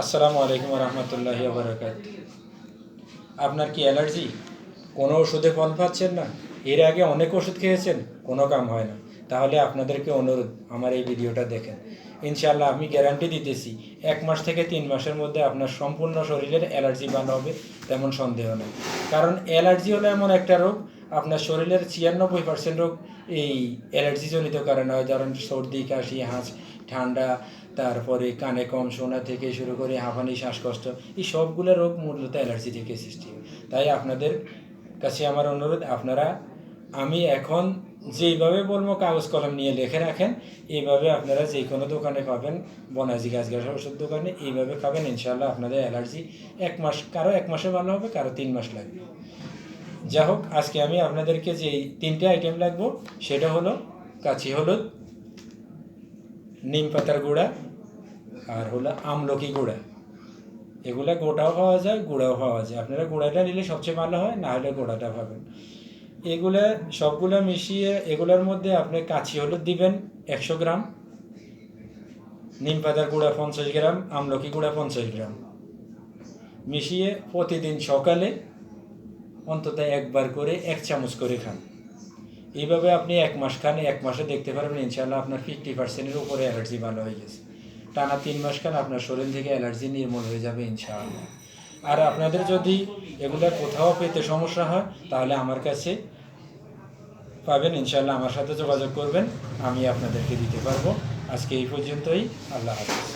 আসসালামু আলাইকুম রহমতুল্লাহি বারাকাত। আপনার কি অ্যালার্জি? কোনো ওষুধে ফল পাচ্ছেন না? এর আগে অনেক ওষুধ খেয়েছেন, কোনো কাম হয় না? তাহলে আপনাদেরকে অনুরোধ, আমার এই ভিডিওটা দেখেন। ইনশাআল্লাহ আমি গ্যারান্টি দিতেছি 1 মাস থেকে 3 মাসের মধ্যে আপনার সম্পূর্ণ শরীরের অ্যালার্জি ভালো হবে, তেমন সন্দেহ নেই। কারণ অ্যালার্জি হলো এমন একটা রোগ, আপনার শরীরের 96% রোগ এই অ্যালার্জিজনিত কারণে হয়। ধরেন সর্দি, কাশি, ঠান্ডা, তারপরে কানে কম শোনা থেকে শুরু করে হাঁপানি, শ্বাসকষ্ট, এই সবগুলো রোগ মূলত অ্যালার্জি থেকে সৃষ্টি হয়। তাই আপনাদের কাছে আমার অনুরোধ, আপনারা আমি এখন যেইভাবে বলবো কাগজ কলম নিয়ে লিখে রাখেন, এইভাবে আপনারা যে কোনো দোকানে পাবেন, বনাজি গাছগাছা ওষুধ দোকানে, এইভাবে খাবেন। ইনশাআল্লাহ আপনাদের অ্যালার্জি 1 মাস, কারো 1 মাসে ভালো হবে, কারো 3 মাস লাগবে। যা হোক, আজকে আমি আপনাদেরকে যে 3টে আইটেম লাগবো সেটা হলো কাঁচি হলুদ, নিম পাতার গুঁড়া, আর হলো আমলকি গুঁড়া। এগুলা গোটাও পাওয়া যায়, গুঁড়াও পাওয়া যায়। আপনারা গুঁড়াটা নিলে সবচেয়ে ভালো হয়, না হলে গোড়াটা পাবেন। এগুলা সবগুলো মিশিয়ে এগুলোর মধ্যে আপনি কাঁচি হলুদ দিবেন 100 গ্রাম, নিম পাতার গুঁড়া 50 গ্রাম, আমলকি গুঁড়া 50 গ্রাম, মিশিয়ে প্রতিদিন সকালে অন্তত একবার করে 1 চামচ করে খান। এইভাবে আপনি 1 মাস খান, 1 মাসে দেখতে পারবেন ইনশাআল্লাহ আপনার 50%-এর উপরে অ্যালার্জি ভালো হয়ে গেছে। টানা 3 মাস খান, আপনার শরীর থেকে অ্যালার্জি নির্মূল হয়ে যাবে ইনশাআল্লাহ। আর আপনাদের যদি এগুলো কোথাও পেতে সমস্যা হয়, তাহলে আমার কাছে পাবেন ইনশাআল্লাহ। আমার সাথে যোগাযোগ করবেন, আমি আপনাদেরকে দিতে পারবো। আজকে এই পর্যন্তই। আল্লাহ হাফিজ।